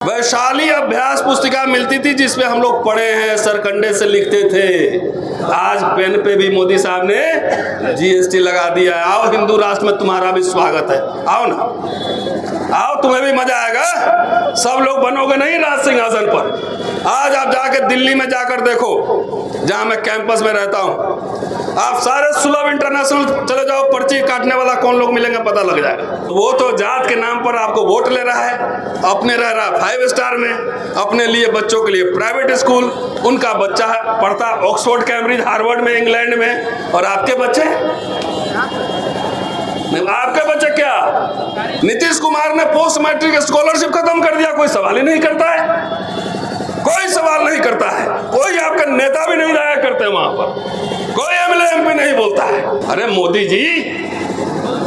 वैशाली अभ्यास पुस्तिका मिलती थी जिसपे हम लोग पढ़े हैं, सरकंडे से लिखते थे। आज पेन पे भी मोदी साहब ने जीएसटी लगा दिया है। आओ हिंदू राष्ट्र में तुम्हारा भी स्वागत है, आओ ना, आओ, तुम्हें भी मजा आएगा। सब लोग बनोगे नहीं राज सिंहासन पर। आज आप जाके दिल्ली में जाकर देखो, जहां मैं कैंपस में रहता हूं, आप सारे सुलभ इंटरनेशनल चले जाओ, पर्ची काटने वाला कौन लोग मिलेंगे पता लग जाएगा। वो तो जात के नाम पर आपको वोट ले रहा है, अपने रह रहा 5 स्टार में, अपने लिए बच्चों के लिए प्राइवेट स्कूल, उनका बच्चा पढ़ता ऑक्सफोर्ड, कैम्ब्रिज, हार्वर्ड में, इंग्लैंड में, और आपके बच्चे क्या? नीतीश कुमार ने पोस्ट मैट्रिक स्कॉलरशिप खत्म कर दिया, कोई सवाल ही नहीं करता है, कोई सवाल नहीं करता है, कोई आपका नेता भी नहीं जाया करते वहां पर, कोई एमएलए एमपी नहीं बोलता है। अरे मोदी जी,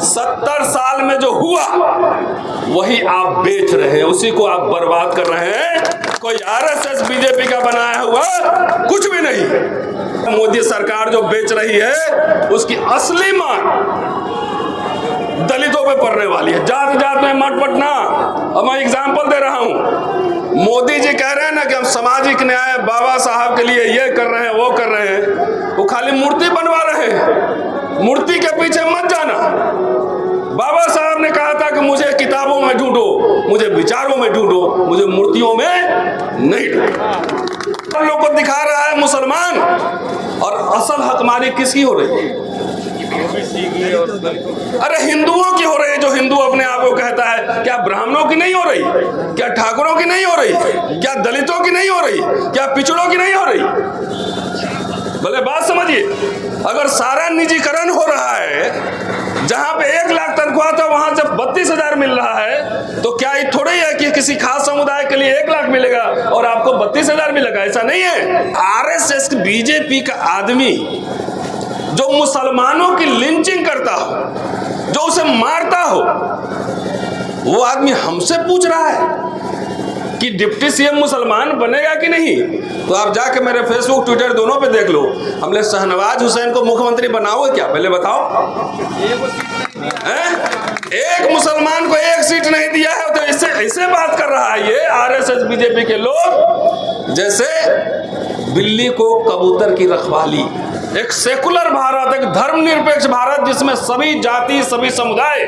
70 साल में जो हुआ वही आप बेच रहे हैं, उसी को आप बर्बाद कर रहे हैं। कोई आरएसएस बीजेपी का बनाया हुआ कुछ भी नहीं। मोदी सरकार जो बेच रही है उसकी असली मांग दलितों पे पड़ने वाली है, जात जात में मत बटना। अब मैं एग्जाम्पल दे रहा हूं, मोदी जी कह रहे हैं ना कि हम सामाजिक न्याय बाबा साहब के लिए ये कर रहे हैं, वो कर रहे हैं, वो खाली मूर्ति बनवा रहे हैं। मूर्ति के पीछे मत जाना। बाबा साहब ने कहा था कि मुझे किताबों में ढूंढो, मुझे विचारों में ढूंढो, मुझे मूर्तियों में नहीं ढूंढो। हम लोग को दिखा रहा है मुसलमान, और असल हकमारी किसकी हो रही है? अरे हिंदुओं की हो रही है। जो हिंदू अपने आप को कहता है, क्या ब्राह्मणों की नहीं हो रही? क्या ठाकुरों की नहीं हो रही? क्या दलितों की नहीं हो रही? क्या पिछड़ों की नहीं हो रही? भले बात समझिए, अगर सारा निजीकरण हो रहा है, जहां पे 1 लाख तनख्वाह था वहां जब 32,000 मिल रहा है, तो क्या ये थोड़ी है कि किसी खास समुदाय के लिए 1 लाख मिलेगा और आपको 32,000 मिलेगा? ऐसा नहीं है। आरएसएस बीजेपी का आदमी जो मुसलमानों की लिंचिंग करता हो, जो उसे मारता हो, वो आदमी हमसे पूछ रहा है कि डिप्टी सीएम मुसलमान बनेगा कि नहीं। तो आप जाके मेरे फेसबुक ट्विटर दोनों पे देख लो, हमने शहनवाज हुसैन को मुख्यमंत्री बनाओगे क्या? पहले बताओ। एक मुसलमान को 1 सीट नहीं दिया है, तो इससे बात कर रहा है ये आरएसएस बीजेपी के लोग, जैसे बिल्ली को कबूतर की रखवाली। एक सेकुलर भारत, एक धर्मनिरपेक्ष भारत जिसमें सभी जाति, सभी समुदाय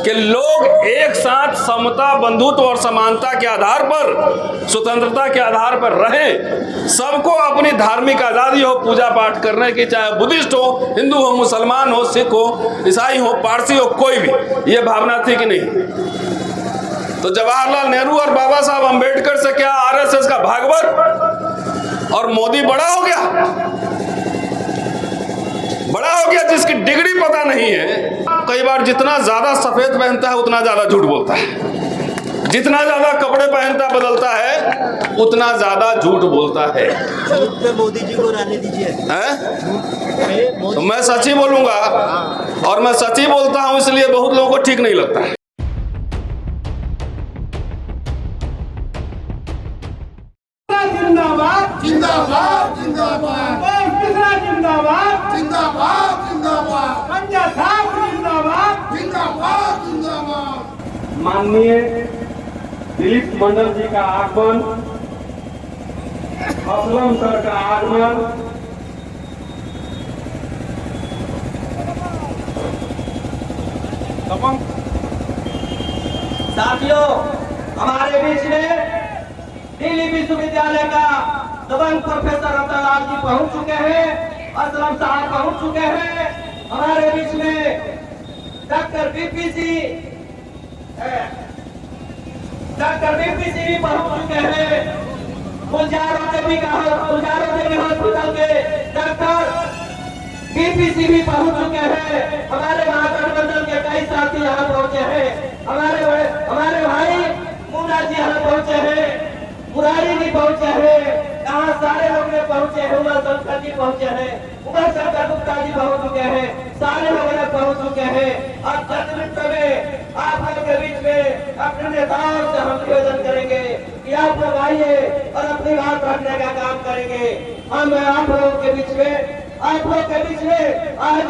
के लोग एक साथ समता, बंधुत्व और समानता के आधार पर, स्वतंत्रता के आधार पर रहें, सबको अपनी धार्मिक आजादी हो, पूजा पाठ करने की, चाहे बुद्धिस्ट हो, हिंदू हो, मुसलमान हो, सिख हो, ईसाई हो, पारसी हो, कोई भी, ये भावना थी कि नहीं? तो जवाहरलाल नेहरू और बाबा साहब अंबेडकर से क्या आरएसएस का भागवत और मोदी बड़ा हो गया? बड़ा हो गया जिसकी डिग्री पता नहीं है। कई बार जितना ज्यादा सफेद पहनता है उतना ज्यादा झूठ बोलता है, जितना ज्यादा कपड़े पहनता बदलता है उतना ज्यादा झूठ बोलता है। झूठ पे मोदी जी को रहने दीजिए। तो मैं सच ही बोलूंगा, और मैं सच ही बोलता हूं, इसलिए बहुत लोगों को ठीक नहीं लगता है। जिंदाबाद जिंदाबाद जिंदाबाद, जिंदाबाद जिंदाबाद जिंदाबाद, पंजा साहब जिंदाबाद जिंदाबाद जिंदाबाद। माननीय दिलीप मंडल जी का आगमन, असलम सर का आगमन, साथियों, हमारे बीच में दिल्ली विश्वविद्यालय का दबंग प्रोफेसर रतनलाल जी पहुंच चुके हैं, असलम साहब पहुंच चुके हैं। हमारे बीच में डॉक्टर बीपी जी भी पहुंच चुके हैं। गुलजारों देवी हॉस्पिटल के डॉक्टर बीपीसी भी पहुंच चुके हैं। हमारे महागठबंधन के कई साथी यहाँ पहुंचे हैं। हमारे भाई मुन्ना जी यहाँ पहुंचे हैं, मुरारी जी पहुंचे हैं, यहाँ सारे लोग पहुंचे हैं, उमा शंकर जी पहुंचे हैं, उमा शंकर गुप्ता जी पहुंच चुके हैं, सारे लोग पहुंच चुके हैं। और 10 मिनट में आप लोग के बीच में अपने नेताओं से हम निवेदन करेंगे कि आप लोग आइए और अपनी बात रखने का काम करेंगे। हम आप लोगों के बीच में आप लोग के बीच में आज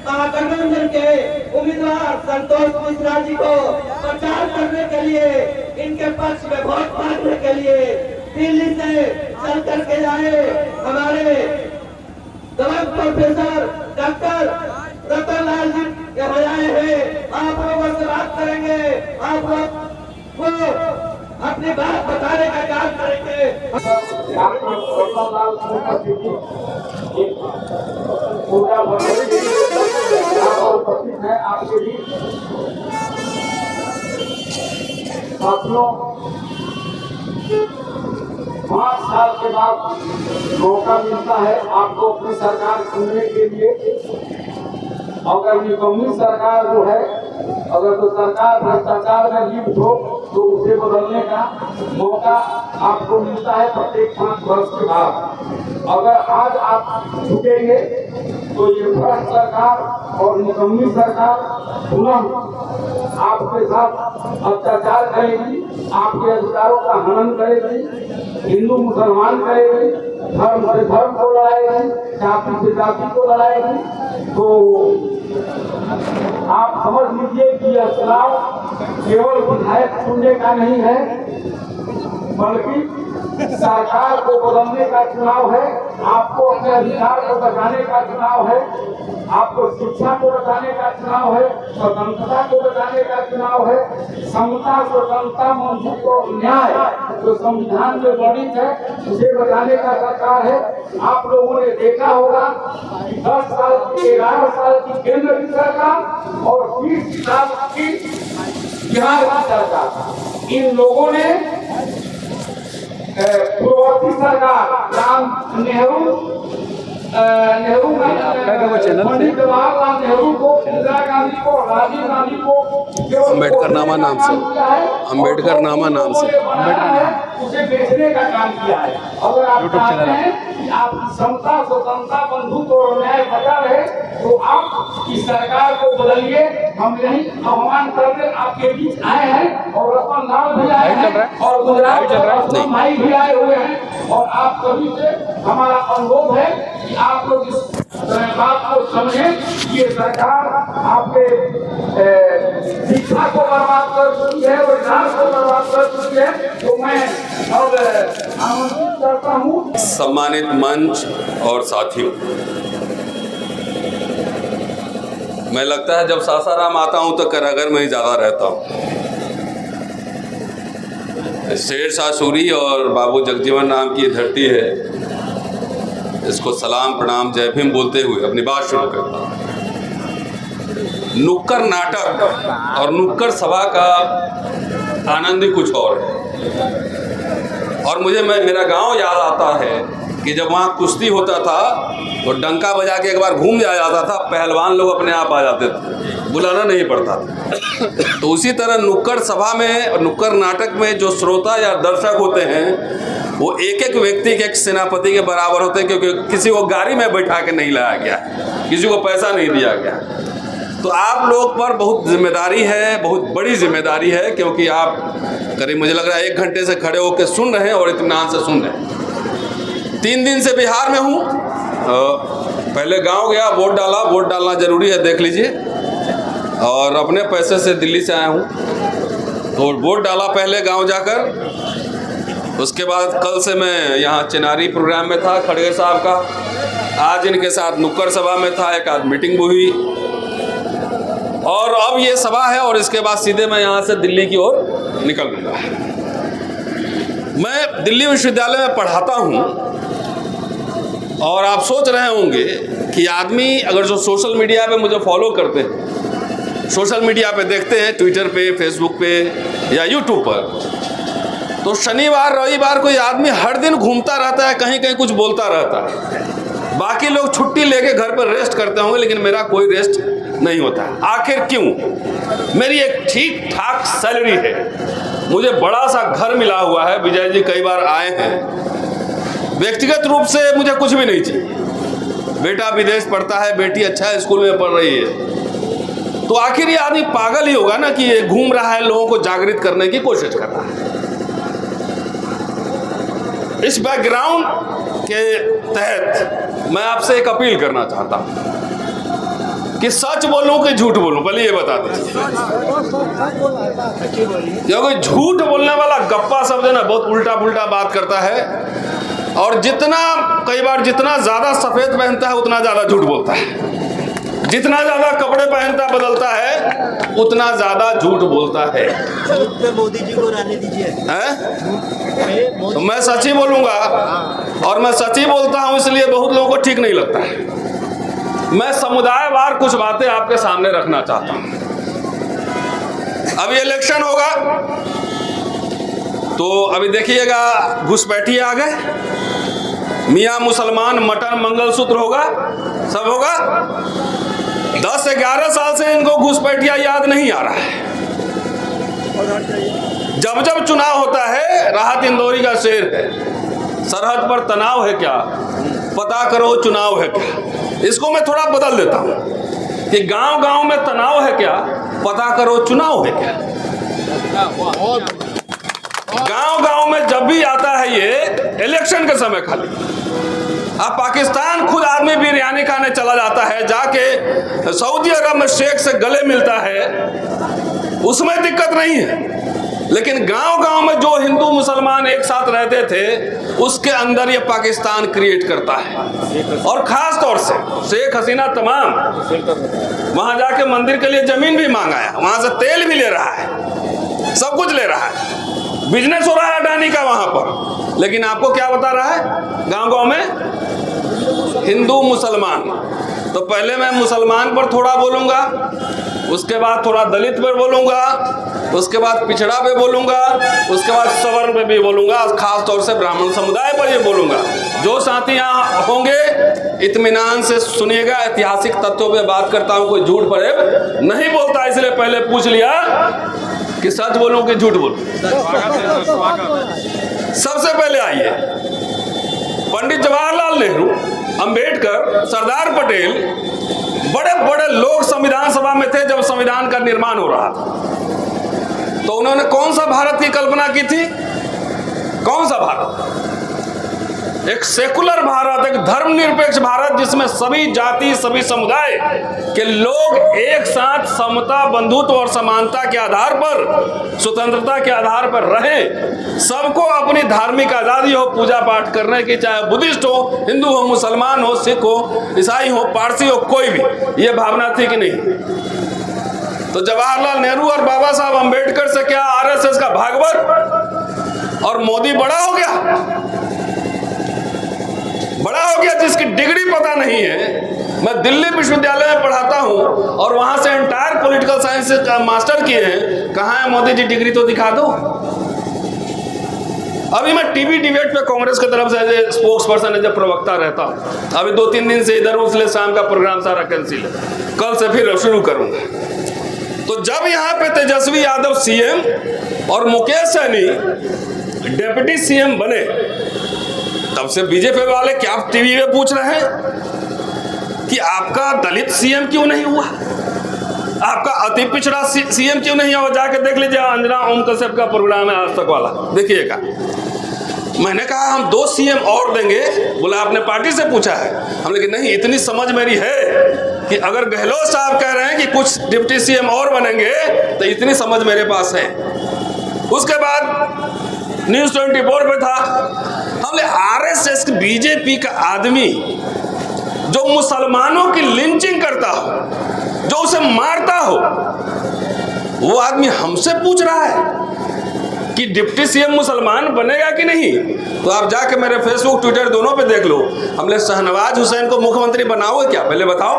महागठबंधन के उम्मीदवार संतोष मिश्रा जी को प्रचार करने के लिए, इनके पक्ष में वोट मांगने के लिए दिल्ली से चल करके आए हमारे दबंग प्रोफेसर डॉक्टर रतनलाल जी यहाँ आए हैं। आप लोगों से बात करेंगे, आप लोग को अपनी बात बताने का काम करेंगे। आपके भी साथियों 5 साल के बाद मौका मिलता है आपको अपनी सरकार चुनने के लिए। अगर निकम्मी सरकार जो है, अगर तो सरकार भ्रष्टाचार में लिप्त हो तो उसे बदलने का मौका आपको मिलता है प्रत्येक 5 वर्ष के बाद। अगर आज आप झुकेंगे तो ये भ्रष्ट सरकार और निकम्मी सरकार पुनः आपके साथ अत्याचार करेगी, आपके अधिकारों का हनन करेगी, हिंदू मुसलमान करेगी, धर्म से धर्म को लड़ाएगी, जाति से जाति को लड़ाएगी। तो आप समझ लीजिए कि यह चुनाव केवल विधायक चुनने का नहीं है, बल्कि सरकार को बदलने का चुनाव है। आपको अपने अधिकार को बचाने का चुनाव है, आपको शिक्षा को बचाने का चुनाव है, स्वतंत्रता को बचाने का चुनाव है, समता, स्वतंत्रता, मौलिक और न्याय जो संविधान में वर्णित है उसे बचाने का सरकार है। आप लोगों ने देखा होगा कि 10 साल की 11 साल की केंद्र की सरकार और 20 साल की बिहार की सरकार, इन लोगों ने पूर्ववर्ती सरकार नेहरू पंडित जवाहरलाल नेहरू को, इंदिरा गांधी को, राजीव गांधी को, अम्बेडकर नामा नाम से, अम्बेडकर नामा नाम से उसे बेचने का काम किया है। अगर आप चाहते हैं कि आपकी समता, स्वतंत्रता, बंधुत्व और न्याय बचा रहे तो आप इस सरकार को बदलिए। हम यही आह्वान करके आपके बीच आए हैं और रतनलाल भी आए हैं और गुजरात भाई भी आए हुए हैं और आप सभी से हमारा अनुरोध है कि आप लोग इस बात को समझें। ये सरकार आपके शिक्षा को बर्बाद कर चुकी है, रोजगार को बर्बाद कर चुकी है। तो मैं अब आमंत्रित करता हूँ सम्मानित मंच और साथियों, मैं लगता है जब सासाराम आता हूं तो करागर में ही ज़्यादा रहता हूं। शेर शाह सूरी और बाबू जगजीवन राम की धरती है, इसको सलाम प्रणाम जय भीम बोलते हुए अपनी बात शुरू करता हूँ। नुक्कड़ नाटक और नुक्कड़ सभा का आनंद ही कुछ और है। और मुझे मेरा गांव याद आता है कि जब वहाँ कुश्ती होता था तो डंका बजा के एक बार घूम जाया जाता था, पहलवान लोग अपने आप आ जाते थे, बुलाना नहीं पड़ता था। तो उसी तरह नुक्कड़ सभा में और नुक्कड़ नाटक में जो श्रोता या दर्शक होते हैं वो एक एक व्यक्ति के एक सेनापति के बराबर होते हैं, क्योंकि किसी को गाड़ी में बैठा के नहीं लाया गया, किसी को पैसा नहीं दिया गया। तो आप लोग पर बहुत जिम्मेदारी है, बहुत बड़ी जिम्मेदारी है, क्योंकि आप करीब मुझे लग रहा है 1 घंटे से खड़े होकर सुन रहे हैं और इत्मीनान से सुन रहे हैं। 3 दिन से बिहार में हूँ, पहले गांव गया, वोट डाला, वोट डालना ज़रूरी है, देख लीजिए, और अपने पैसे से दिल्ली से आया हूँ। तो वोट डाला पहले गांव जाकर, उसके बाद कल से मैं यहाँ चिनारी प्रोग्राम में था खड़गे साहब का, आज इनके साथ नुक्कड़ सभा में था, एक आध मीटिंग भी हुई, और अब ये सभा है और इसके बाद सीधे मैं यहाँ से दिल्ली की ओर निकल लूँगा। मैं दिल्ली विश्वविद्यालय में पढ़ाता हूँ और आप सोच रहे होंगे कि आदमी अगर जो सोशल मीडिया पे मुझे फॉलो करते हैं, सोशल मीडिया पे देखते हैं, ट्विटर पे, फेसबुक पे या यूट्यूब पर, तो शनिवार रविवार कोई आदमी हर दिन घूमता रहता है, कहीं कहीं कुछ बोलता रहता है। बाकी लोग छुट्टी लेके घर पर रेस्ट करते होंगे, लेकिन मेरा कोई रेस्ट नहीं होता है। आखिर क्यों? मेरी एक ठीक ठाक सैलरी है, मुझे बड़ा सा घर मिला हुआ है, विजय जी कई बार आए हैं। व्यक्तिगत रूप से मुझे कुछ भी नहीं चाहिए। बेटा विदेश पढ़ता है, बेटी अच्छा स्कूल में पढ़ रही है, तो आखिर ये आदमी पागल ही होगा ना कि ये घूम रहा है, लोगों को जागृत करने की कोशिश कर रहा है। इस बैकग्राउंड के तहत मैं आपसे एक अपील करना चाहता हूं कि सच बोलूं कि झूठ बोलूं, पहले ये बता दीजिए। क्योंकि झूठ बोलने वाला गप्पा शब्द है ना, बहुत उल्टा पुल्टा बात करता है, और कई बार जितना ज्यादा सफेद पहनता है उतना ज्यादा झूठ बोलता है, जितना ज्यादा कपड़े पहनता बदलता है उतना ज्यादा झूठ बोलता है। झूठ पे मोदी जी को रहने दीजिए। तो मैं सच ही बोलूंगा, और मैं सच ही बोलता हूं, इसलिए बहुत लोगों को ठीक नहीं लगता है। मैं समुदायवार कुछ बातें आपके सामने रखना चाहता हूं। अभी इलेक्शन होगा तो अभी देखिएगा, घुसपैठिए आ गए, मियां मुसलमान मटन मंगलसूत्र होगा, सब होगा। 10-11 साल से इनको घुसपैठिया याद नहीं आ रहा है। जब जब चुनाव होता है, राहत इंदौरी का शेर है, सरहद पर तनाव है क्या, पता करो चुनाव है क्या। इसको मैं थोड़ा बदल देता हूं कि गांव गांव में तनाव है क्या, पता करो चुनाव है क्या। गांव गांव में जब भी आता है ये इलेक्शन के समय, खाली अब पाकिस्तान खुद आदमी बिरयानी खाने चला जाता है, जाके सऊदी अरब में शेख से गले मिलता है, उसमें दिक्कत नहीं है। लेकिन गांव गांव में जो हिंदू मुसलमान एक साथ रहते थे, उसके अंदर ये पाकिस्तान क्रिएट करता है। और खास तौर से शेख हसीना तमाम वहां जाके मंदिर के लिए जमीन भी मांगाया, वहां से तेल भी ले रहा है, सब कुछ ले रहा है, बिजनेस हो रहा है अडानी का वहां पर। लेकिन आपको क्या बता रहा है गांव गांव में, हिंदू मुसलमान। तो पहले मैं मुसलमान पर थोड़ा बोलूंगा, उसके बाद थोड़ा दलित पर बोलूंगा, उसके बाद पिछड़ा पे बोलूंगा, उसके बाद सवर्ण पे भी बोलूंगा, खास तौर से ब्राह्मण समुदाय पर ये बोलूंगा। जो साथी यहाँ होंगे इत्मीनान से सुनिएगा, ऐतिहासिक तथ्यों पे बात करता हूँ, कोई झूठ फरेब नहीं बोलता, इसलिए पहले पूछ लिया कि सच बोलूं कि झूठ बोलूं। सबसे पहले आइए, पंडित जवाहरलाल नेहरू, अंबेडकर, सरदार पटेल, बड़े बड़े लोग संविधान सभा में थे जब संविधान का निर्माण हो रहा था। तो उन्होंने कौन सा भारत की कल्पना की थी? कौन सा भारत? एक सेकुलर भारत, एक धर्मनिरपेक्ष भारत, जिसमें सभी जाति, सभी समुदाय के लोग एक साथ समता, बंधुत्व और समानता के आधार पर, स्वतंत्रता के आधार पर रहें। सबको अपनी धार्मिक आजादी हो, पूजा पाठ करने की, चाहे बुद्धिस्ट हो, हिंदू हो, मुसलमान हो, सिख हो, ईसाई हो, पारसी हो, कोई भी, ये भावना थी कि नहीं? तो जवाहरलाल नेहरू और बाबा साहब अंबेडकर से क्या आरएसएस का भागवत और मोदी बड़ा हो गया? बड़ा हो गया जिसकी डिग्री पता नहीं है। मैं दिल्ली विश्वविद्यालय में पढ़ाता हूं और वहां से एंटायर पॉलिटिकल साइंस से मास्टर किए हैं। कहां है मोदी जी, डिग्री तो दिखा दो। अभी मैं टीवी डिबेट पे कांग्रेस की तरफ से as a spokesperson, as a प्रवक्ता रहता हूं। अभी 2-3 दिन से इधर, उसलिए शाम का प्रोग्राम सारा कैंसिल है, कल से फिर शुरू करूंगा। तो जब यहाँ पे तेजस्वी यादव सीएम और मुकेश सहनी डिप्टी सीएम बने, तब से बीजेपी वाले क्या टीवी में पूछ रहे हैं कि आपका दलित सीएम क्यों नहीं हुआ, आपका अति पिछड़ा सीएम क्यों नहीं हुआ? जाके देख लीजिए, अंजना ओम कश्यप का प्रोग्राम है आज तक वाला, देखिएगा। मैंने कहा हम 2 सीएम और देंगे, बोला आपने पार्टी से पूछा है? हमने कहा नहीं, इतनी समझ मेरी है कि अगर गहलोत साहब कह रहे हैं कि कुछ डिप्टी सीएम और बनेंगे, तो इतनी समझ मेरे पास है। उसके बाद न्यूज़ 24 पे था, हमने आरएसएस बीजेपी का आदमी जो मुसलमानों की लिंचिंग करता हो, जो उसे मारता हो, वो आदमी हमसे पूछ रहा है कि डिप्टी सीएम मुसलमान बनेगा कि नहीं। तो आप जाके मेरे फेसबुक, ट्विटर दोनों पे देख लो, हमने शहनवाज हुसैन को मुख्यमंत्री बनाओगे क्या? पहले बताओ।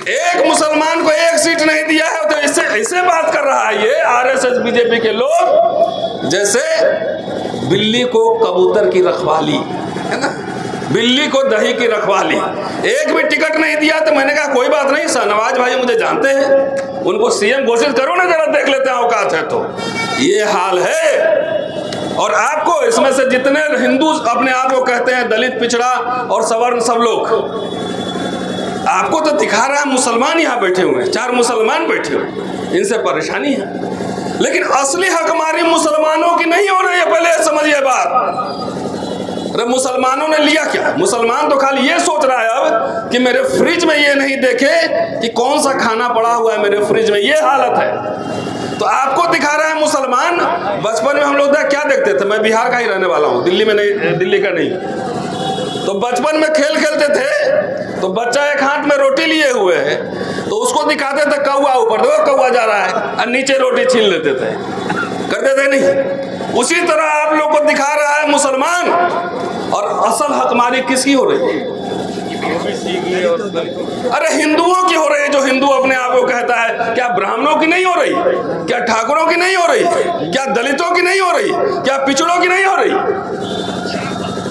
एक मुसलमान को 1 सीट नहीं दिया है, तो इससे ऐसे बात कर रहा है ये आरएसएस बीजेपी के लोग, जैसे बिल्ली को कबूतर की रखवाली है ना, बिल्ली को दही की रखवाली। एक भी टिकट नहीं दिया। तो मैंने कहा कोई बात नहीं, शहनवाज भाई मुझे जानते हैं, उनको सीएम घोषित करो ना, जरा देख लेते हैं औकात है तो। ये हाल है। और आपको इसमें से जितने हिंदू अपने आप को कहते हैं, दलित, पिछड़ा और सवर्ण, सब लोग, आपको तो दिखा रहा है मुसलमान यहाँ बैठे हुए हैं, 4 मुसलमान बैठे हुए, इनसे परेशानी है। लेकिन असली हकमारी मुसलमानों की नहीं हो रही है, पहले समझिए बात। अरे मुसलमान मुसलमानों ने लिया क्या? मुसलमान तो खाली ये सोच रहा है अब कि मेरे फ्रिज में ये नहीं देखे कि कौन सा खाना पड़ा हुआ है मेरे फ्रिज में, ये हालत है। तो आपको दिखा रहा है मुसलमान। बचपन में हम लोग क्या देखते थे, मैं बिहार का ही रहने वाला हूँ, दिल्ली में नहीं, दिल्ली का नहीं। तो बचपन में खेल खेलते थे तो बच्चा एक हाथ में रोटी लिए हुए है तो उसको दिखाते थे कौवा ऊपर, देखो कौवा जा रहा है, और नीचे रोटी छीन लेते थे, करते थे नहीं? उसी तरह आप लोग को दिखा रहा है मुसलमान। और असल हकमारी किसकी हो रही है? अरे हिंदुओं की हो रही है। जो हिंदू अपने आप को कहता है, क्या ब्राह्मणों की नहीं हो रही? क्या ठाकुरों की नहीं हो रही? क्या दलितों की नहीं हो रही? क्या पिछड़ों की नहीं हो रही?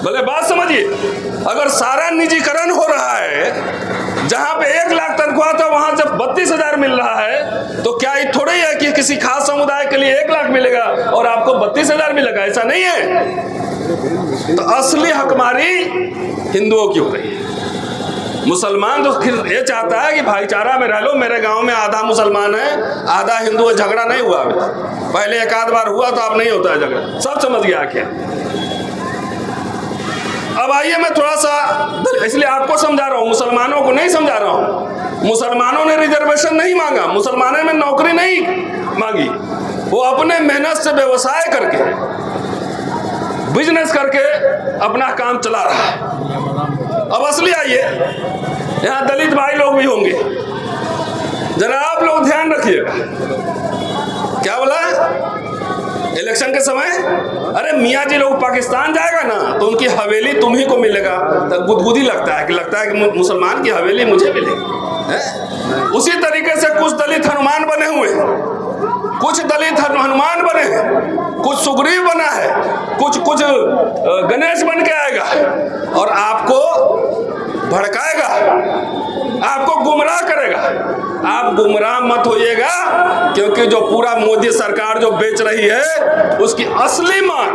भले बात समझिए, अगर सारा निजीकरण हो रहा है, जहां पे 1 लाख तनख्वाह था वहां जब 32,000 मिल रहा है, तो क्या ये थोड़ी है कि किसी खास समुदाय के लिए 1 लाख मिलेगा और आपको 32,000 मिलेगा? ऐसा नहीं है। तो असली हकमारी हिंदुओं की हो रही है। मुसलमान तो फिर ये चाहता है कि भाईचारा में रह लो, मेरे गांव में आधा मुसलमान है आधा हिंदू है, झगड़ा नहीं हुआ अभी। पहले एक आध बार हुआ तो अब नहीं होता है झगड़ा, सब समझ गया क्या। अब आइए मैं थोड़ा सा, इसलिए आपको समझा रहा हूं, मुसलमानों को नहीं समझा रहा हूं। मुसलमानों ने रिजर्वेशन नहीं मांगा, मुसलमानों में नौकरी नहीं मांगी, वो अपने मेहनत से व्यवसाय करके, बिजनेस करके अपना काम चला रहा है। अब असली आइए, यहाँ दलित भाई लोग भी होंगे, जरा आप लोग ध्यान रखिएगा। क्या बोला है? इलेक्शन के समय अरे मियाँ जी लोग पाकिस्तान जाएगा ना तो उनकी हवेली तुम्ही को मिलेगा, तो गुदगुदी लगता है कि मुसलमान की हवेली मुझे मिलेगी। उसी तरीके से कुछ दलित हनुमान बने हुए हैं, कुछ दलित हनुमान बने हैं, कुछ सुग्रीव बना है, कुछ गणेश बन के आएगा और आपको भड़काएगा, आपको गुमराह करेगा। आप गुमराह मत होइएगा, क्योंकि जो पूरा मोदी सरकार जो बेच रही है उसकी असली मार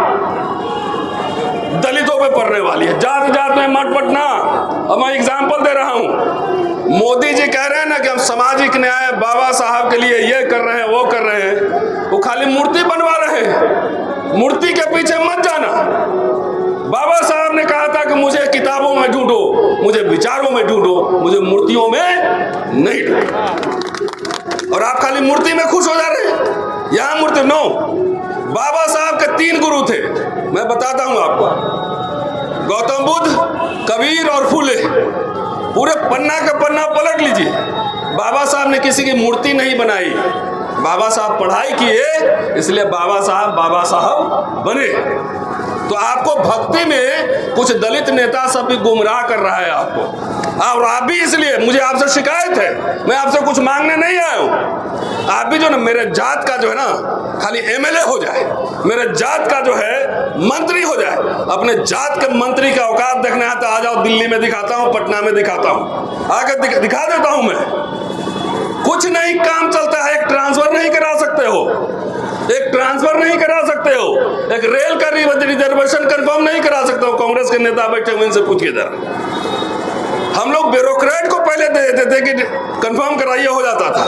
दलितों पे पड़ने वाली है। जात जात में मत बटना। अब मैं एग्जाम्पल दे रहा हूं, मोदी जी कह रहे हैं ना कि हम सामाजिक न्याय बाबा साहब के लिए ये कर रहे हैं वो कर रहे हैं, वो खाली मूर्ति बनवा रहे हैं। मूर्ति के पीछे मत जाना। बाबा साहब ने कहा था कि मुझे किताबों में ढूंढो, मुझे विचारों में ढूंढो, मुझे मूर्तियों में नहीं ढूंढो। और आप खाली मूर्ति में खुश हो जा रहे हैं। यहां मूर्ति नो, बाबा साहब के 3 गुरु थे, मैं बताता हूं आपको, गौतम बुद्ध, कबीर और फूले। पूरे पन्ना का पन्ना पलट लीजिए, बाबा साहब ने किसी की मूर्ति नहीं बनाई। बाबा साहब पढ़ाई किए, इसलिए बाबा साहब बने। तो आपको भक्ति में कुछ दलित नेता सब भी गुमराह कर रहा है आपको, और आप भी, इसलिए मुझे आपसे शिकायत है, मैं आपसे कुछ मांगने नहीं आया हूं। आप भी जो ना मेरे जात का जो है ना खाली एमएलए हो जाए, मेरे जात का जो है मंत्री हो जाए। अपने जात के मंत्री का औकात देखना है तो आ जाओ, दिल्ली में दिखाता हूं, पटना में दिखाता हूं, आकर दिखा देता हूं मैं। कुछ नहीं काम चलता है, एक ट्रांसफर नहीं करा सकते हो, एक ट्रांसफर नहीं करा सकते हो, एक रेल का रिजर्वेशन कंफर्म नहीं करा सकते हो। कांग्रेस के नेता बैठे हुए, इनसे पूछिए जरा। हम लोग ब्यूरोक्रेट को पहले दे देते थे कि कंफर्म कराइए, हो जाता था।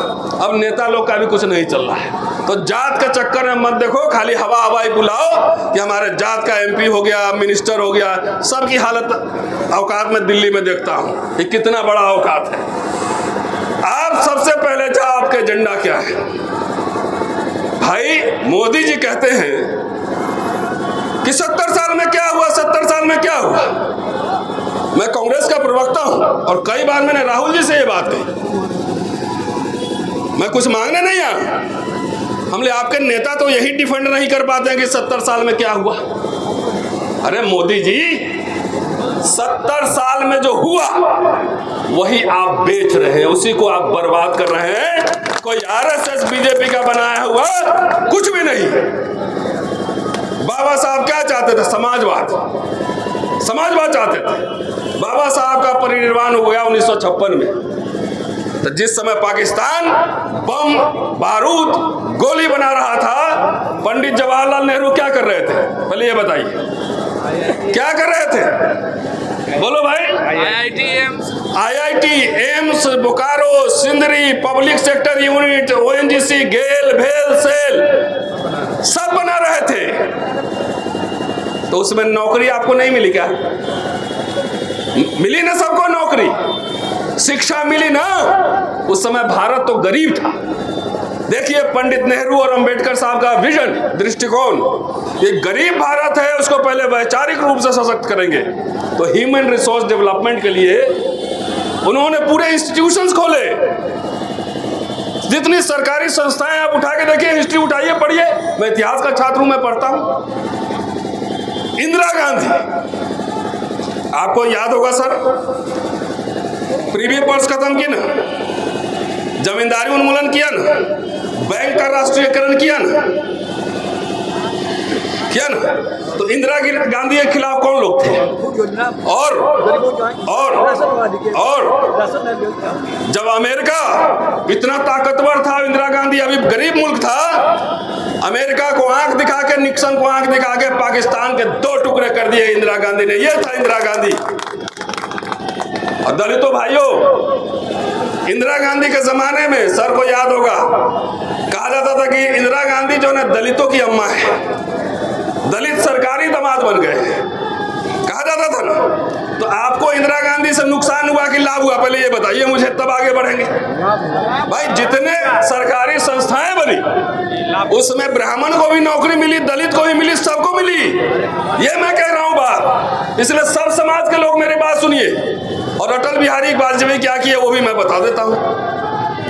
अब नेता लोग का भी कुछ नहीं चल रहा है। तो जात के चक्कर में मत देखो, खाली हवाई बुलाओ कि हमारे जात का एमपी हो गया, मिनिस्टर हो गया। सबकी हालत औकात में दिल्ली में देखता हूं कि कितना बड़ा औकात है। आप सबसे पहले जाओ, आपका एजेंडा क्या है भाई? मोदी जी कहते हैं कि 70 साल में क्या हुआ, 70 साल में क्या हुआ। मैं कांग्रेस का प्रवक्ता हूं और कई बार मैंने राहुल जी से ये बात कही। मैं कुछ मांगने नहीं आया, हमले आपके नेता तो यही डिफेंड नहीं कर पाते हैं कि 70 साल में क्या हुआ। अरे मोदी जी, 70 साल में जो हुआ वही आप बेच रहे हैं, उसी को आप बर्बाद कर रहे हैं। कोई आरएसएस बीजेपी का बनाया हुआ कुछ भी नहीं। बाबा साहब क्या चाहते थे? समाजवाद चाहते थे। बाबा साहब का परिनिर्वाण हो गया 1956 में। तो जिस समय पाकिस्तान बम बारूद गोली बना रहा था, पंडित जवाहरलाल नेहरू क्या कर रहे थे? पहले ये बताइए, क्या कर रहे थे? बोलो भाई। IIT, AIIMS, Bokaro, Sindri, public sector unit, ONGC, GAIL, भेल, सेल सब बना रहे थे। तो उसमें नौकरी आपको नहीं मिली क्या? मिली ना सबको नौकरी, शिक्षा मिली ना। उस समय भारत तो गरीब था। देखिए पंडित नेहरू और अंबेडकर साहब का विजन, दृष्टिकोण, ये गरीब भारत है उसको पहले वैचारिक रूप से सशक्त करेंगे। तो ह्यूमन रिसोर्स डेवलपमेंट के लिए उन्होंने पूरे इंस्टीट्यूशंस खोले। जितनी सरकारी संस्थाएं आप उठा के देखिए, हिस्ट्री उठाइए, पढ़िए। मैं इतिहास का छात्र हूं, मैं पढ़ता हूं। इंदिरा गांधी, आपको याद होगा सर, प्रीवियस पर्स खत्म की ना, जमींदारी उन्मूलन किया ना, बैंक का राष्ट्रीयकरण किया ना, तो इंदिरा गांधी के खिलाफ कौन लोग थे? और जब अमेरिका इतना ताकतवर था, इंदिरा गांधी अभी गरीब मुल्क था, अमेरिका को आंख दिखा के, निक्सन को आंख दिखा के पाकिस्तान के 2 टुकड़े कर दिए इंदिरा गांधी ने। यह था इंदिरा गांधी। और दलितों भाइयों, इंदिरा गांधी के जमाने में सर को याद होगा, कहा जाता था कि इंदिरा गांधी जो है दलितों की अम्मा है, दलित सरकारी दामाद बन गए, कहा जाता था ना। तो आपको इंदिरा गांधी से नुकसान हुआ कि लाभ हुआ, पहले ये बताइए मुझे, तब आगे बढ़ेंगे। भाई जितने सरकारी संस्थाएं बनी उसमें ब्राह्मण को भी नौकरी मिली, दलित को भी मिली, सबको मिली। ये मैं कह रहा हूं बात, इसलिए सब समाज के लोग मेरी बात सुनिए। और अटल बिहारी वाजपेयी क्या किए वो भी मैं बता देता हूं,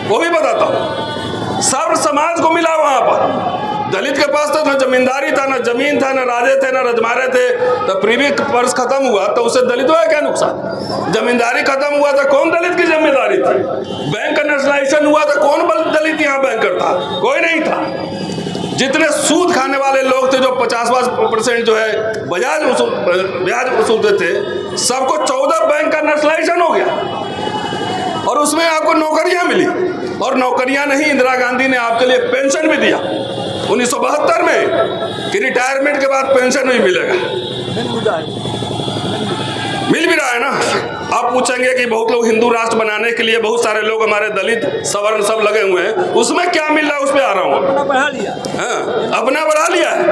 वो भी बताता हूं। सब समाज को मिला वहां पर। दलित के पास तो न जमींदारी था, न जमीन था, न राजे थे, न रजमारे थे। तो प्रीवियस पर्स खत्म हुआ तो उससे दलितों का क्या नुकसान? जमींदारी खत्म हुआ तो कौन दलित की जिम्मेदारी थी? बैंक का नेशनलाइजेशन हुआ तो कौन दलित यहाँ बैंकर था? कोई नहीं था। जितने सूद खाने वाले लोग थे, जो 50% जो है ब्याज वसूलते थे, सबको 14 बैंक का नेशनलाइजेशन हो गया और उसमें आपको नौकरियां मिली। और नौकरियां नहीं, इंदिरा गांधी ने आपके लिए पेंशन भी दिया 1972 में कि रिटायरमेंट के बाद पेंशन भी मिलेगा। मिल भी रहा है ना। आप पूछेंगे कि बहुत लोग हिंदू राष्ट्र बनाने के लिए, बहुत सारे लोग हमारे दलित सवर्ण सब लगे हुए हैं, उसमें क्या मिल रहा है उस पर आ रहा हूँ। अपना बढ़ा लिया, हाँ अपना बढ़ा लिया है।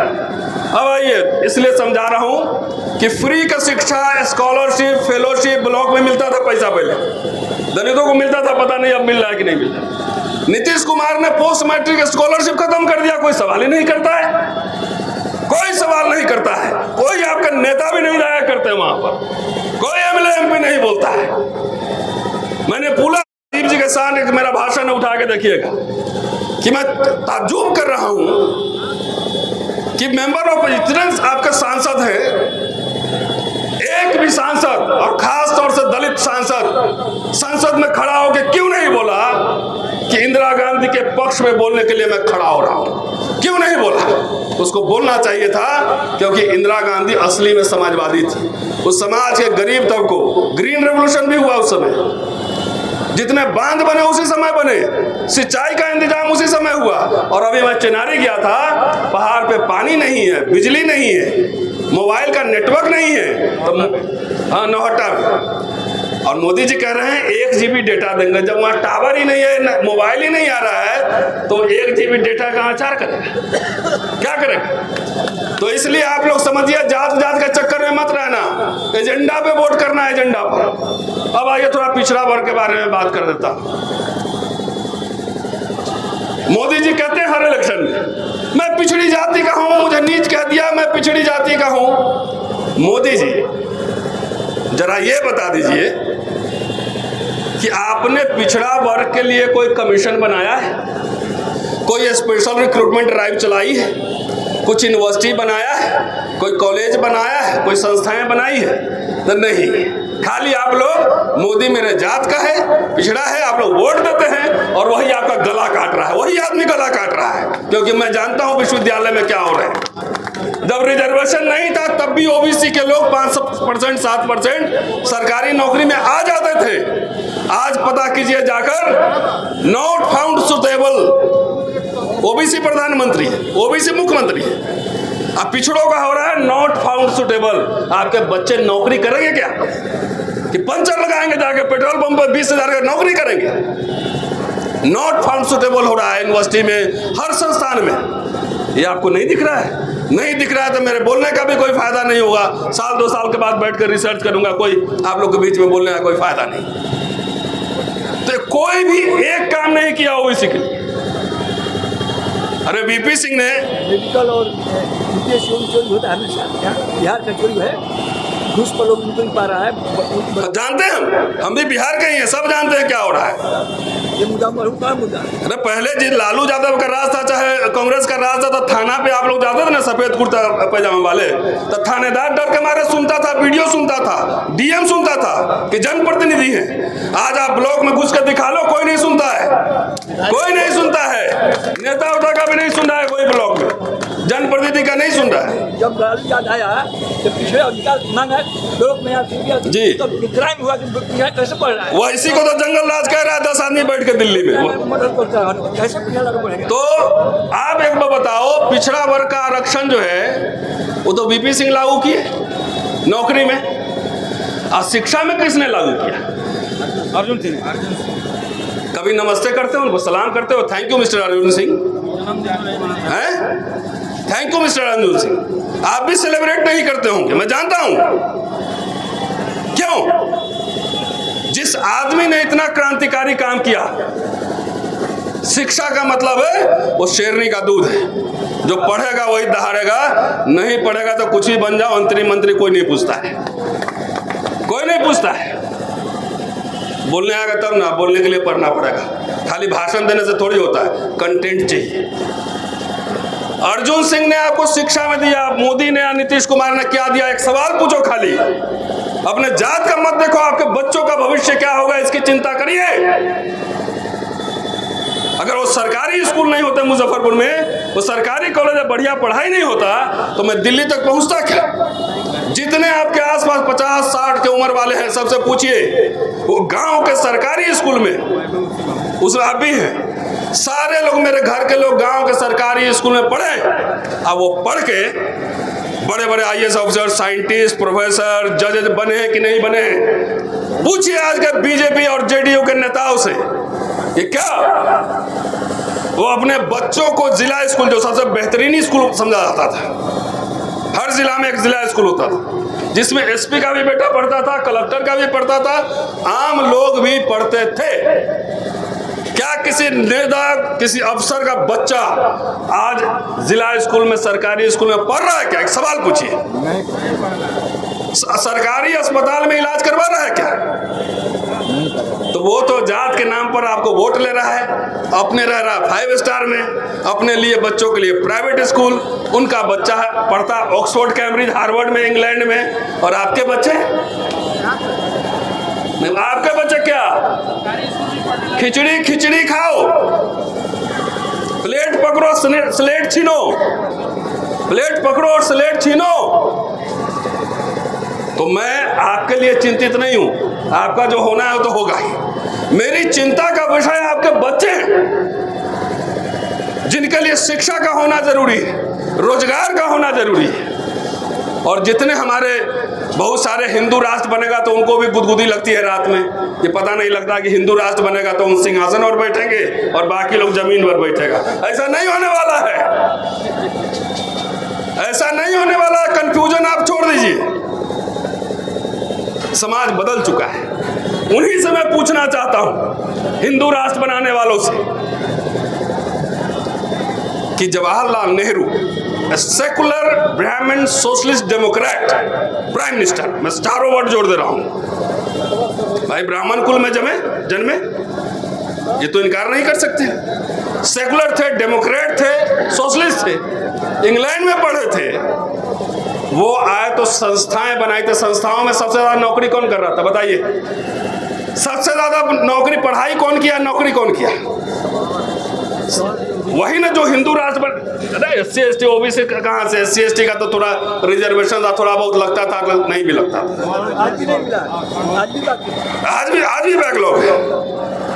अब आइए, इसलिए समझा रहा हूँ कि फ्री का शिक्षा, स्कॉलरशिप, फेलोशिप ब्लॉक में मिलता था पैसा, पहले दलितों को मिलता था, पता नहीं अब मिल रहा है कि नहीं मिल रहा। नीतीश कुमार ने पोस्ट मैट्रिक स्कॉलरशिप खत्म कर दिया, कोई सवाल ही नहीं करता है, कोई सवाल नहीं करता है। कोई आपका नेता भी नहीं जाया करते वहां पर, कोई एमएलए एमपी नहीं बोलता है। मैंने पूरा राजीव जी के साथ एक मेरा भाषण उठा के देखिएगा कि मैं ताज्जुब कर रहा हूं कि मेंबर ऑफ इतने आपका सांसद है, एक भी सांसद और खास तौर से दलित सांसद संसद में खड़ा होकर क्यों नहीं बोला कि इंदिरा गांधी के पक्ष में बोलने के लिए मैं खड़ा हो रहा हूं? क्यों नहीं बोला? उसको बोलना चाहिए था, क्योंकि इंदिरा गांधी असली में समाजवादी थी। उस समाज के गरीब तबको, ग्रीन रेवोल्यूशन भी हुआ उस समय, जितने बांध बने उसी समय बने, सिंचाई का इंतजाम उसी समय हुआ। और अभी मैं चिनारी गया था, पहाड़ पे पानी नहीं है, बिजली नहीं है, मोबाइल का नेटवर्क नहीं है, तो हाँ नौहट्टा में। और मोदी जी कह रहे हैं 1 GB डेटा देंगे। जब वहाँ टावर ही नहीं है, मोबाइल ही नहीं आ रहा है, तो 1 GB डेटा का आचार करेगा, क्या करेगा? तो इसलिए आप लोग समझिए, जात जात के चक्कर में मत रहना, एजेंडा पे वोट करना है, एजेंडा पर। अब आइए थोड़ा पिछड़ा वर्ग के बारे में बात कर देता हूं। मोदी जी कहते हैं हर इलेक्शन में मैं पिछड़ी जाति का हूं, मुझे नीच कह दिया, मैं पिछड़ी जाति का हूं। मोदी जी जरा ये बता दीजिए कि आपने पिछड़ा वर्ग के लिए कोई कमीशन बनाया है, कोई स्पेशल रिक्रूटमेंट ड्राइव चलाई है, कुछ यूनिवर्सिटी बनाया है, कोई कॉलेज बनाया है, कोई संस्थाएं बनाई है? तो नहीं, खाली आप लोग मोदी मेरे जात का है, पिछड़ा है, आप लोग वोट देते हैं और वही आपका गला काट रहा है, वही आदमी गला काट रहा है। क्योंकि मैं जानता हूं विश्वविद्यालय में क्या हो रहा है। जब रिजर्वेशन नहीं था तब भी ओबीसी के लोग 5% 7% सरकारी नौकरी में आ जाते थे। आज पता कीजिए जाकर, नॉट फाउंड सुटेबल। ओबीसी प्रधानमंत्री है, ओबीसी मुख्यमंत्री है, अब पिछड़ों का हो रहा है नॉट फाउंड सुटेबल। आपके बच्चे नौकरी करेंगे क्या? कि पंचर लगाएंगे जाके पेट्रोल पंप पर 20,000 का नौकरी करेंगे? नॉट फाउंड सुटेबल हो रहा है यूनिवर्सिटी में, हर संस्थान में। ये आपको नहीं दिख रहा है? नहीं दिख रहा है तो मेरे बोलने का भी कोई फायदा नहीं होगा। साल 2 साल के बाद बैठकर रिसर्च करूंगा, कोई आप लोग के बीच में बोलने का कोई फायदा नहीं। तो कोई भी एक काम नहीं किया ओबीसी के लिए। अरे वीपी सिंह ने मेडिकल और यूपीएससी में चोरी होता है हमेशा, बिहार का चोरी है, घूस पर लोग निकल पा रहा है। जानते हैं हम भी बिहार के ही हैं, सब जानते हैं क्या हो रहा है। ये मुद्दा का मुद्दा। अरे पहले जी लालू यादव का राज था, चाहे कांग्रेस का राज था, तो थाना पे आप लोग जाते थे ना सफेद कुर्ता पैजामा वाले, तो थानेदार डर के मारे सुनता था, वीडियो सुनता था, डीएम सुनता था कि जनप्रतिनिधि है। आज आप ब्लॉक में घुस कर दिखा लो, कोई नहीं सुनता है, कोई नहीं सुनता है। नेता उठा का भी नहीं सुन रहा है कोई ब्लॉक में, जनप्रतिनिधि का नहीं सुन रहा है। जब लालू यादव आया तो पिछड़े अधिकार मांगा लोग में जी। तो क्राइम हुआ कि बिहार कैसे बढ़ रहा है। वह इसी को तो जंगल राज कह रहा है, 10 आदमी बैठ के दिल्ली में। मर्डर करता है, कैसे पिछड़ा बढ़ेगा। तो आप एक बार बताओ, पिछड़ा वर्ग का आरक्षण जो है वो तो वीपी सिंह लागू किए नौकरी में, और शिक्षा में किसने लागू किया? अर्जुन सिंह। कभी नमस्ते करते हो, उनको सलाम करते हो, thank you mister Arjun Singh, हैं? Thank you mister Arjun Singh. आप भी सेलिब्रेट नहीं करते होंगे, मैं जानता हूं। क्यों? जिस आदमी ने इतना क्रांतिकारी काम किया, शिक्षा का मतलब है वो शेरनी का दूध है, जो पढ़ेगा वही दहाड़ेगा, नहीं पढ़ेगा तो कुछ भी बन जाओ मंत्री, कोई नहीं पूछता है, कोई नहीं पूछता है। बोलने आएगा तब ना, बोलने के लिए पढ़ना पड़ेगा। खाली भाषण देने से थोड़ी होता है, कंटेंट चाहिए। अर्जुन सिंह ने आपको शिक्षा में दिया, मोदी ने या नीतीश कुमार ने क्या दिया? एक सवाल पूछो खाली, अपने जात का मत देखो, आपके बच्चों का भविष्य क्या होगा इसकी चिंता करिए। अगर वो सरकारी स्कूल नहीं होते मुजफ्फरपुर में, वो सरकारी कॉलेज में बढ़िया पढ़ाई नहीं होता, तो मैं दिल्ली तक पहुंचता क्या? जितने आपके आसपास 50-60 के उम्र वाले हैं, सबसे पूछिए, वो गांव के सरकारी स्कूल में, उसमें आप भी हैं, सारे लोग, मेरे घर के लोग गांव के सरकारी स्कूल में पढ़े, अब वो पढ़ के बड़े बड़े IAS ऑफिसर, साइंटिस्ट, प्रोफेसर, जज बने हैं कि नहीं बने हैं? पूछिए आज के बीजेपी और जेडीयू के नेताओं से। ये क्या वो अपने बच्चों को जिला स्कूल, जो सबसे बेहतरीन स्कूल समझा जाता था, हर जिला में एक जिला स्कूल होता था जिसमें SP का भी बेटा पढ़ता था, कलेक्टर का भी पढ़ता था, आम लोग भी पढ़ते थे। क्या किसी नेता, किसी अफसर का बच्चा आज जिला स्कूल में, सरकारी स्कूल में पढ़ रहा है क्या? एक सवाल पूछिए। सरकारी अस्पताल में इलाज करवा रहा है क्या? तो वो तो जात के नाम पर आपको वोट ले रहा है, अपने रह रहा 5 स्टार में, अपने लिए बच्चों के लिए प्राइवेट स्कूल, उनका बच्चा पढ़ता ऑक्सफोर्ड, कैम्ब्रिज, हार्वर्ड में, इंग्लैंड में, और आपके बच्चे, आपके बच्चे क्या खिचड़ी खाओ, प्लेट पकड़ो स्लेट छीनो, प्लेट पकड़ो और स्लेट छीनो। तो मैं आपके लिए चिंतित नहीं हूं, आपका जो होना है वो तो होगा ही। मेरी चिंता का विषय आपके बच्चे हैं, जिनके लिए शिक्षा का होना जरूरी है, रोजगार का होना जरूरी है। और जितने हमारे बहुत सारे हिंदू राष्ट्र बनेगा तो उनको भी गुदगुदी लगती है रात में, ये पता नहीं लगता कि हिंदू राष्ट्र बनेगा तो उन सिंहासन पर बैठेंगे और बाकी लोग जमीन पर बैठेगा। ऐसा नहीं होने वाला है, ऐसा नहीं होने वाला है। कंफ्यूजन आप छोड़ दीजिए, समाज बदल चुका है। उन्हीं से मैं पूछना चाहता हूं, हिंदू राष्ट्र बनाने वालों से, कि जवाहरलाल नेहरू, सेकुलर ब्राह्मण सोशलिस्ट डेमोक्रेट प्राइम मिनिस्टर, मैं चारों वर्ड जोड़ दे रहा हूं, भाई ब्राह्मण कुल में जन्मे, ये तो इनकार नहीं कर सकते। सेकुलर थे, डेमोक्रेट थे, सोशलिस्ट थे, इंग्लैंड में पढ़े थे, वो आए तो संस्थाएं बनाई थे। संस्थाओं में सबसे ज्यादा नौकरी कौन कर रहा था बताइए? सबसे ज्यादा नौकरी, पढ़ाई कौन किया, नौकरी कौन किया? वही ना जो हिंदू राष्ट्र बन। अरे SC ST OBC कहाँ से? SC ST का तो थोड़ा रिजर्वेशन था, थोड़ा बहुत लगता था, नहीं भी लगता था। आज भी नहीं मिला, आज भी बैकलॉग है,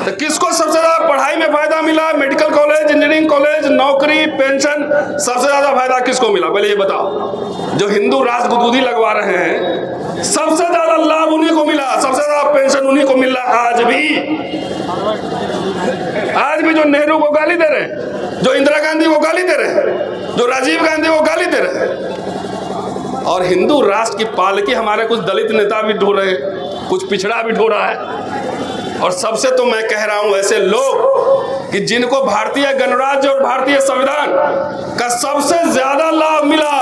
तो किसको सबसे ज्यादा पढ़ाई में फायदा मिला? मेडिकल कॉलेज, इंजीनियरिंग कॉलेज, नौकरी, पेंशन, सबसे ज्यादा फायदा किसको मिला? पहले ये बताओ। जो हिंदू राष्ट्र गुदगुदी लगवा रहे हैं, सबसे ज्यादा लाभ उन्हीं को मिला, सबसे ज्यादा पेंशन उन्हीं को मिल रहा। आज भी जो नेहरू को गाली दे रहे हैं, जो इंदिरा गांधी को गाली दे रहे हैं, जो राजीव गांधी को गाली दे रहे हैं, और हिंदू राष्ट्र की पालकी हमारे कुछ दलित नेता भी ढो रहे हैं, कुछ पिछड़ा भी ढो रहा है। और सबसे तो मैं कह रहा हूं ऐसे लोग कि जिनको भारतीय गणराज्य और भारतीय संविधान का सबसे ज्यादा लाभ मिला,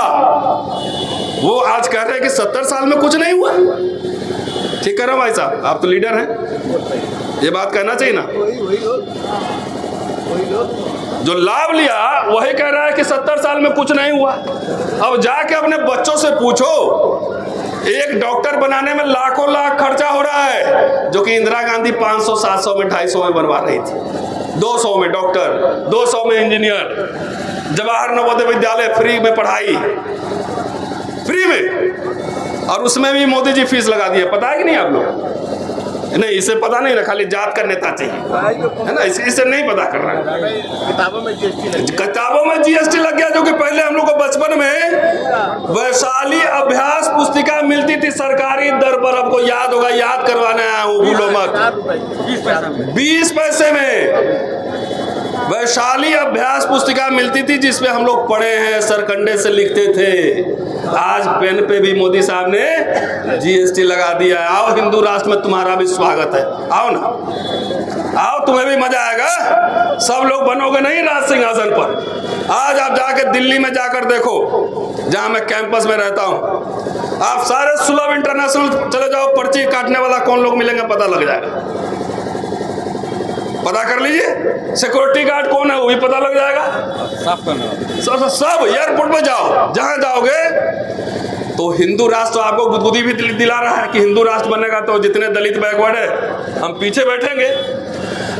वो आज कह रहे हैं कि 70 साल में कुछ नहीं हुआ। ठीक कह रहा हूं भाई साहब, आप तो लीडर हैं, ये बात कहना चाहिए ना। जो लाभ लिया वही कह रहा है कि 70 साल में कुछ नहीं हुआ। अब जाके अपने बच्चों से पूछो, एक डॉक्टर बनाने में लाखों लाख खर्चा हो रहा है, जो कि इंदिरा गांधी 500, 700 में, 250 में बनवा रही थी। 200 में डॉक्टर, 200 में इंजीनियर, जवाहर नवोदय विद्यालय फ्री में पढ़ाई, फ्री में, और उसमें भी मोदी जी फीस लगा दिया। पता है कि नहीं आप लोग? नहीं, इसे पता नहीं ना, खाली जात का नेता चाहिए, है ना, इसे नहीं पता कर रहा है। किताबों में जीएसटी लग गया, जो कि पहले हम लोग को बचपन में वैशाली अभ्यास पुस्तिका मिलती थी सरकारी दर पर। आपको याद होगा, याद करवाने आया हूँ, भूलो मत। 20 पैसे में वैशाली अभ्यास पुस्तिका मिलती थी, जिसमें हम लोग पढ़े हैं, सरकंडे से लिखते थे। आज पेन पे भी मोदी साहब ने जीएसटी लगा दिया है। आओ, हिंदू राष्ट्र में तुम्हारा भी स्वागत है, आओ ना, आओ, तुम्हें भी मजा आएगा। सब लोग बनोगे नहीं राज सिंहासन पर। आज आप जाके दिल्ली में जाकर देखो, जहां मैं कैंपस में रहता हूं, आप सारे सुलभ इंटरनेशनल चले जाओ, पर्ची काटने वाला कौन लोग मिलेंगे पता लग जाएगा। पता कर लीजिए, सिक्योरिटी गार्ड कौन है वो भी पता लग जाएगा। सब एयरपोर्ट पे जाओ, जहां जाओगे तो हिंदू राष्ट्र आपको गुदगुदी भी दिला रहा है कि हिंदू राष्ट्र बनेगा तो जितने दलित बैकवर्ड है हम पीछे बैठेंगे।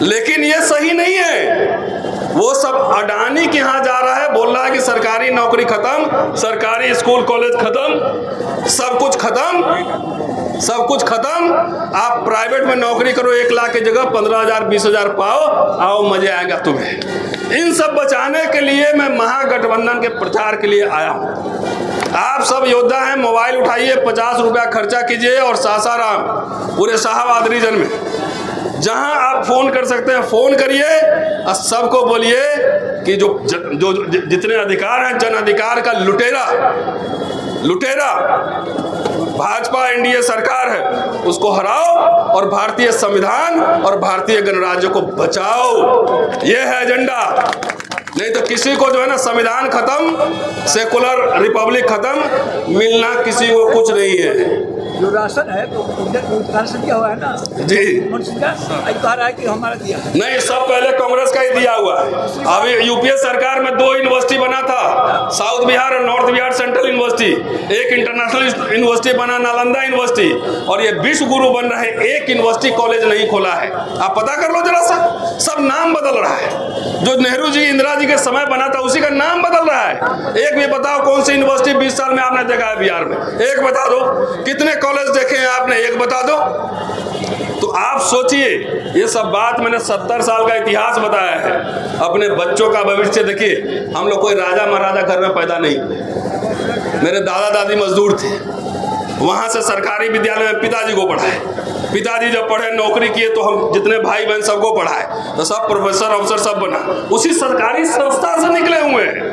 लेकिन ये सही नहीं है। वो सब अडानी के यहाँ जा रहा है, बोल रहा है कि सरकारी नौकरी खत्म, सरकारी स्कूल कॉलेज खत्म, सब कुछ खत्म, सब कुछ खत्म। आप प्राइवेट में नौकरी करो, 1 लाख की जगह 15,000 20,000 पाओ, आओ मजे आएगा तुम्हें। इन सब बचाने के लिए मैं महागठबंधन के प्रचार के लिए आया हूँ। आप सब योद्धा हैं, मोबाइल उठाइए, 50 रुपया खर्चा कीजिए और सासाराम पूरे शाहबाद रीजन में जहां आप फोन कर सकते हैं फोन करिए और सबको बोलिए कि जो जितने अधिकार हैं, जन अधिकार का लुटेरा भाजपा एनडीए सरकार है, उसको हराओ और भारतीय संविधान और भारतीय गणराज्य को बचाओ। ये है एजेंडा। नहीं तो किसी को जो है ना, संविधान खत्म, सेकुलर रिपब्लिक खत्म, मिलना किसी को कुछ नहीं है। जो राशन है तो राशन दिया हुआ है ना जी, कह रहा है कि हमारा दिया नहीं, सब पहले कांग्रेस का ही दिया हुआ है। अभी यूपीए सरकार में 2 यूनिवर्सिटी बना था, साउथ बिहार और नॉर्थ बिहार सेंट्रल यूनिवर्सिटी, एक इंटरनेशनल यूनिवर्सिटी बना नालंदा यूनिवर्सिटी, और ये विश्व गुरु बन रहे, एक यूनिवर्सिटी कॉलेज नहीं खोला है। आप पता कर लो जरा सा, सब नाम बदल रहा है। जो नेहरू जी इंदिरा जी के समय बना था उसी का नाम बदल रहा है। एक भी बताओ कौन सी यूनिवर्सिटी 20 साल में आपने देखा है बिहार में? एक बता दो। कितने कॉलेज देखे हैं आपने? एक बता दो। तो आप सोचिए, ये सब बात मैंने 70 साल का इतिहास बताया है। अपने बच्चों का भविष्य देखिए। हम लोग कोई राजा महाराजा घर में पैदा नहीं, मेरे दादा दादी मजदूर थे, वहां से सरकारी विद्यालय में पिताजी को पढ़ाए, पिताजी जब पढ़े नौकरी किए तो हम जितने भाई बहन सबको पढ़ाए, तो सब प्रोफेसर अफसर सब बना, उसी सरकारी संस्था से निकले हुए हैं।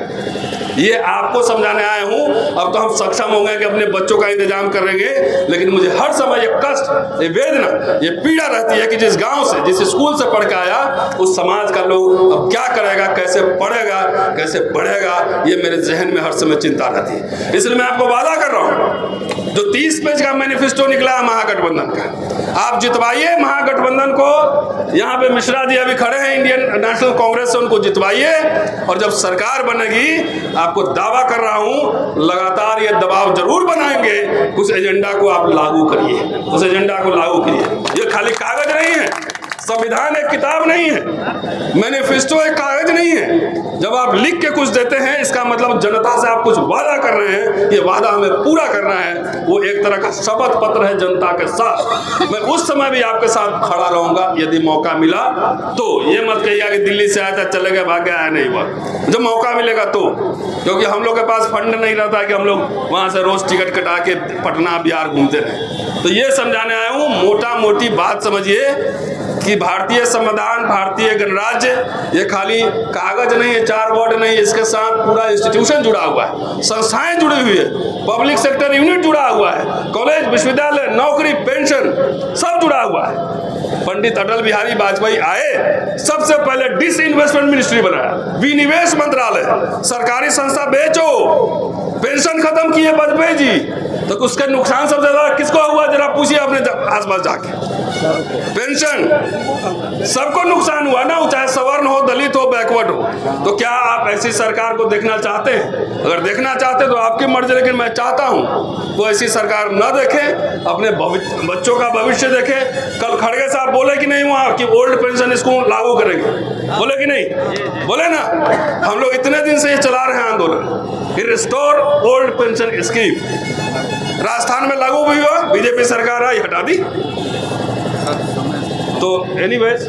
ये आपको समझाने आए हूँ। अब तो हम सक्षम होंगे कि अपने बच्चों का इंतजाम करेंगे, लेकिन मुझे हर समय ये कष्ट, ये वेदना, ये पीड़ा रहती है कि जिस गांव से, जिस स्कूल से पढ़ के आया, उस समाज का लोग अब क्या करेगा, कैसे पढ़ेगा, कैसे बढ़ेगा, ये मेरे जहन में हर समय चिंता रहती है। इसलिए मैं आपको वादा कर रहा हूँ, जो 30 पेज का मैनिफेस्टो निकला है महागठबंधन का, आप जितवाइए महागठबंधन को। यहाँ पे मिश्रा जी अभी खड़े हैं इंडियन नेशनल कांग्रेस से, उनको जितवाइए, और जब सरकार बनेगी, आपको दावा कर रहा हूं, लगातार ये दबाव जरूर बनाएंगे। उस एजेंडा को आप लागू करिए, उस एजेंडा को लागू करिए। ये खाली कागज नहीं है, संविधान एक किताब नहीं है, मैनिफेस्टो एक कागज नहीं है। जब आप लिख के कुछ देते हैं, इसका मतलब जनता से आप कुछ वादा कर रहे हैं, ये वादा हमें पूरा करना है। वो एक तरह का शपथ पत्र है जनता के साथ। मैं उस समय भी आपके साथ खड़ा रहूंगा यदि मौका मिला तो। ये मत कहिएगा कि दिल्ली से आया था चले गए भाग गया, नहीं हुआ। जब मौका मिलेगा तो, क्योंकि हम लोग के पास फंड नहीं रहता कि हम लोग वहां से रोज टिकट कटा के पटना बिहार घूमते रहे। तो ये समझाने आया हूँ, मोटा मोटी बात समझिए कि भारतीय संविधान, भारतीय गणराज्य ये खाली कागज नहीं है, 4 वर्ड नहीं, इसके साथ पूरा इंस्टीट्यूशन जुड़ा हुआ है, संस्थाएं जुड़ी हुई है, पब्लिक सेक्टर यूनिट जुड़ा हुआ है, कॉलेज, विश्वविद्यालय, नौकरी, पेंशन सब जुड़ा हुआ है। पंडित अटल बिहारी वाजपेयी आए, सबसे पहले डिसइन्वेस्टमेंट मिनिस्ट्री बनाया, विनिवेश मंत्रालय, सरकारी संस्था बेचो, पेंशन खत्म किए वाजपेयी जी। तो उसका नुकसान सबसे ज्यादा किसको हुआ, जरा पूछिए अपने आसपास जाके। पेंशन सबको नुकसान हुआ ना, चाहे सवर्ण हो, दलित हो, बैकवर्ड हो। तो क्या आप ऐसी सरकार को देखना चाहते हैं? अगर देखना चाहते तो आपकी मर्जी, लेकिन मैं चाहता हूं वो ऐसी सरकार न देखे, अपने बच्चों का भविष्य देखे। कल खड़गे साहब बोले कि नहीं वहां कि ओल्ड पेंशन स्कीम लागू करेंगे, बोले कि नहीं? बोले ना। हम लोग इतने दिन से ये चला रहे हैं आंदोलन, restore old pension scheme. Rajasthan में लागू भी हुआ, बीजेपी सरकार आई, हटा दी। तो एनीवेज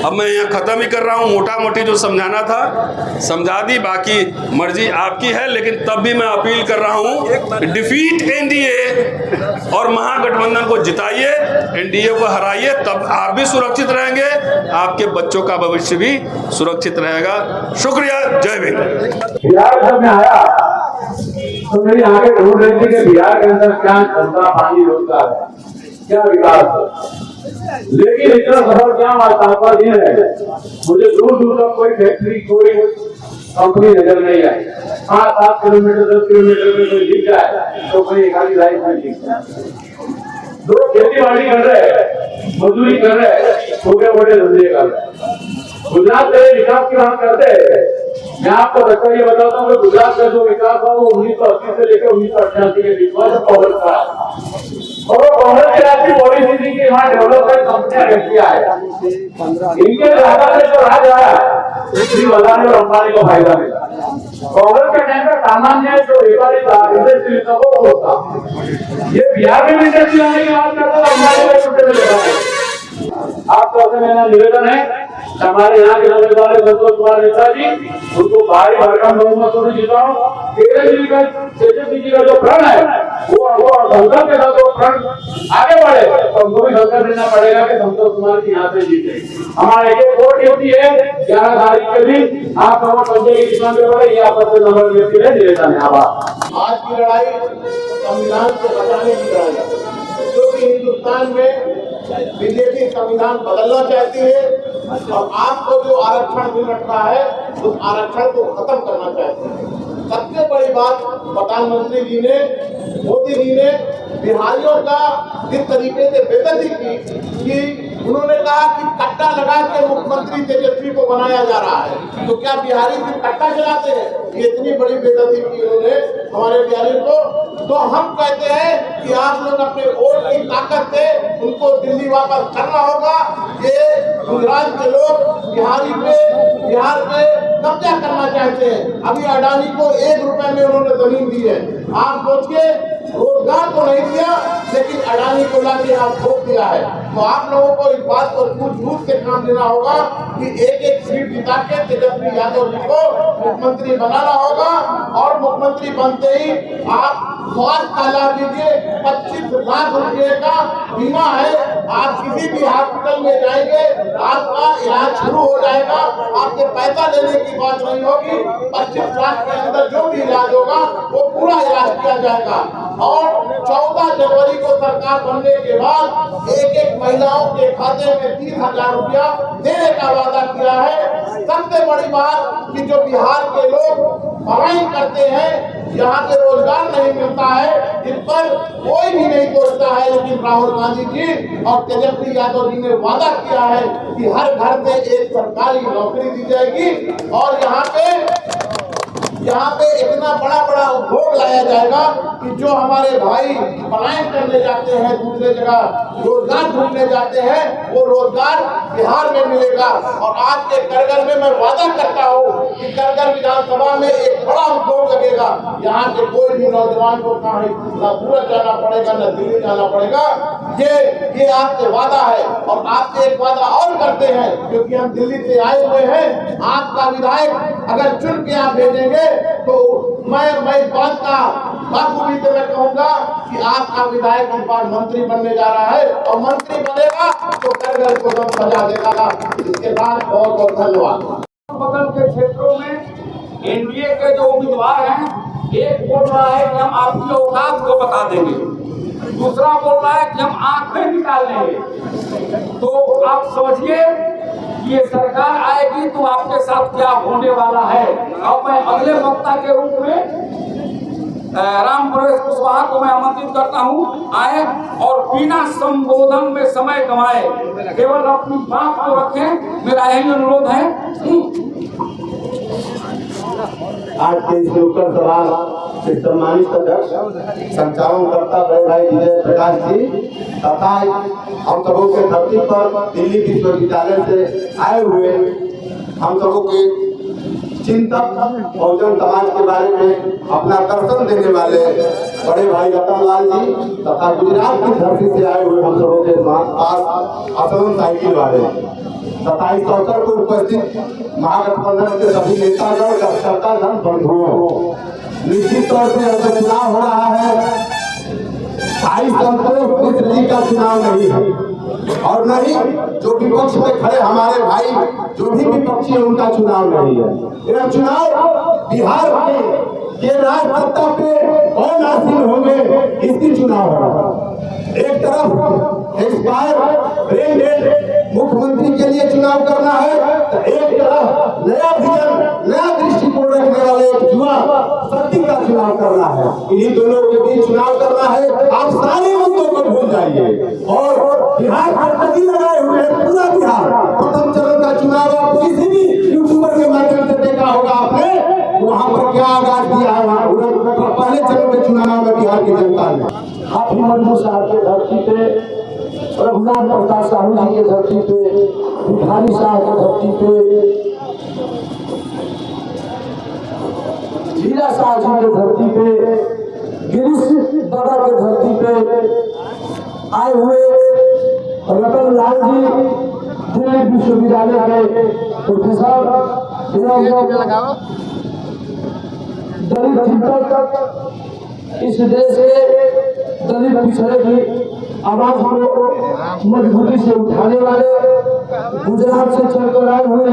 अब मैं यहाँ ख़त्म ही कर रहा हूँ। मोटा मोटी जो समझाना था समझा दी, बाकी मर्जी आपकी है। लेकिन तब भी मैं अपील कर रहा हूँ, डिफीट एनडीए और महागठबंधन को जिताइए, एनडीए को हराइए, तब आप भी सुरक्षित रहेंगे, आपके बच्चों का भविष्य भी सुरक्षित रहेगा। शुक्रिया, जय भीम। बिहार जब मैं आया तो मेरी आगे ढूंढ रही थी कि बिहार के अंदर क्या धंधा पानी रोजगार है, क्या विकास है। लेकिन इतना सफल क्या तात्पर्य है, मुझे दूर दूर तक कोई फैक्ट्री, कोई कंपनी नजर नहीं आई। 5-7 किलोमीटर 10 किलोमीटर में कोई दिख जाए तो कोई एकाधी राइस में दिख जाए। लोग खेती बाड़ी कर रहे हैं, मजदूरी कर रहे हैं, छोटे मोटे धंधे कर रहे हैं। गुजरात के विकास की बात करते हैं, मैं आपको बच्चा ये बताता हूँ कि गुजरात का जो विकास हुआ वो 1980 से लेकर 1988 के बीच में कांग्रेस का, और कांग्रेस की राष्ट्रीय पॉलिसी थी कि वहाँ डेवलपमेंट कंपनियां रहती है, इनके राजा से जो राज आया श्री अदानी और अंबानी को फायदा मिला। कांग्रेस के टाइम में सामान्य जो व्यापारी था, इंडस्ट्री था, वो होता। ये बिहार में इंडस्ट्री आने की बात करता है, अंबानी को छुट्टे में लेता। आपको मेरा निवेदन है, हमारे यहाँ के उम्मीदवार संतोष कुमार नेता जी, उनको भारी भरकम बहुमत से जिताओ। तेजस्वी जी का जो प्रण है वो संसद के साथ फ्रंट आगे बढ़े, तो हमको भी संसद देना पड़ेगा कि संतोष कुमार की यहाँ से जीते। हमारे एक वोट ड्यूटी है 11 तारीख के दिन, आप लोगों पंजे की किसान में बढ़े, ये आपस में नंबर व्यक्ति है निवेदन है। आज की लड़ाई संविधान से बचाने की लड़ाई है, क्योंकि हिंदुस्तान में बीजेपी संविधान बदलना चाहती है और आपको जो आरक्षण मिल रखा है उस आरक्षण को खत्म करना चाहती है। सबसे बड़ी बात प्रधानमंत्री जी ने, मोदी जी ने बिहारियों का जिस तरीके से बेइज्जती की कि उन्होंने कहा कि कट्टा लगा के मुख्यमंत्री तेजस्वी को बनाया जा रहा है। तो क्या बिहारी भी कट्टा चलाते हैं? ये इतनी बड़ी बेइज्जती की उन्होंने हमारे बिहारी को। तो हम कहते हैं कि आप लोग अपने वोट की ताकत से उनको दिल्ली वापस करना होगा। ये गुजरात के लोग बिहार पे कब्जा करना चाहते हैं। अभी अडानी को 1 रुपए में उन्होंने जमीन दी है। आप सोचिए, रोजगार को नहीं दिया लेकिन अडानी को लाके आप ठोक दिया है। तो आप लोगों को इस बात को झूठ से काम लेना होगा कि एक सीट जिता के तेजस्वी यादव जी को मुख्यमंत्री बनाना होगा, और मुख्यमंत्री बनते ही आप स्वास्थ्य का लाभ लीजिए। 25 लाख रुपए का बीमा है, आप किसी भी हॉस्पिटल में जाएंगे आपका इलाज शुरू हो जाएगा। आपके पैसा लेने की बात नहीं होगी, 25 लाख के अंदर जो भी इलाज होगा वो पूरा इलाज किया जाएगा। और 14 जनवरी को सरकार बनने के बाद एक महिलाओं के खाते में 30,000 रुपया देने का वादा किया है। सबसे बड़ी बात कि जो बिहार के लोग पढ़ाई करते हैं, यहाँ पे रोजगार नहीं मिलता है, जिस पर कोई भी नहीं सोचता है, लेकिन राहुल गांधी जी और तेजस्वी यादव जी ने वादा किया है कि हर घर में एक सरकारी नौकरी दी जाएगी। और यहाँ पे यहाँ पे इतना बड़ा बड़ा उद्योग लाया जाएगा कि जो हमारे भाई पलायन करने जाते हैं दूसरे जगह रोजगार ढूंढने जाते हैं वो रोजगार बिहार में मिलेगा। और आज के करगल में मैं वादा करता हूँ कि करगल विधानसभा में एक बड़ा उद्योग लगेगा। यहाँ के कोई भी नौजवान को ना सूरत जाना पड़ेगा न दिल्ली जाना पड़ेगा। ये आपसे वादा है। और आपसे एक वादा और करते हैं, क्योंकि हम दिल्ली से आए हुए हैं, आपका विधायक अगर चुन के आप भेजेंगे तो मैं इस बात का बाखूबी से मैं कहूंगा कि आपका विधायक इस बार मंत्री बनने जा रहा है और मंत्री बनेगा तो करगल को दम सजा देगा। इसके बाद बहुत बहुत धन्यवाद। बगल के क्षेत्रों में एनडीए के जो उम्मीदवार हैं, एक बोल रहा है कि हम आपकी औकात को बता देंगे, दूसरा बोल रहा है कि हम आंखें निकाल लेंगे। तो आप समझिए ये सरकार आएगी तो आपके साथ क्या होने वाला है। अब मैं अगले वक्ता के रूप में राम प्रवेश कुशवाहा को मैं आमंत्रित करता हूं, आए और बिना संबोधन में समय गंवाए, केवल अपनी बात को रखें, मेरा यही अनुरोध है। आज के इस लोकल सभा के सम्मानित अध्यक्ष संचालनकर्ता बड़े भाई विजय प्रकाश जी तथा हम सबों के धरती पर दिल्ली विश्वविद्यालय से आए हुए हम सबों के चिंतक बहुजन समाज के बारे में अपना दर्शन देने वाले बड़े भाई रतन लाल जी तथा गुजरात की धरती से आए हुए हम सबों के पास असलम साइकिल वाले तथा इस अवसर पर उपस्थित महागठबंधन के सभी नेतागण कार्यकर्तागण बंधुओं, निश्चित तौर से अब चुनाव हो रहा है। भाई संतोष मिश्र जी का चुनाव नहीं है और नहीं जो विपक्ष में खड़े हमारे भाई जो भी विपक्षी है उनका चुनाव नहीं है। यह चुनाव बिहार के राजसत्ता पे कौन आसीन होंगे इसकी चुनाव है। एक तरफ एक्सपायर ब्रेन डेड मुख्यमंत्री के लिए चुनाव करना है, तो एक तरफ नया विजन नया दृष्टिकोण रखने वाले एक युवा शक्ति का चुनाव करना है। इन्हीं दोनों के बीच चुनाव करना है। आप सारे मुद्दों को भूल जाइए और बिहार पर नदी लगाए हुए हैं। पूरा बिहार प्रथम चरण का चुनाव आप किसी भी यूट्यूबर के माध्यम से देखा होगा आपने, वहाँ पर क्या आगाज दिया है। पहले चरण के चुनाव में बिहार की जनता ने हाथी मंडू साहब के धरती पे, रघुनाथ प्रसाद साहू जी के धरती पे, भिखारी साहब के धरती पे, हीरा साहब जी के धरती पे, गिरीश दादा के धरती पे आए हुए रतन लाल जी दिल्ली विश्वविद्यालय के प्रोफेसर, दलित चिंतक, इस देश के दलित पिछड़े की आवाज को मजबूती से उठाने वाले, गुजरात से चलकर आए हुए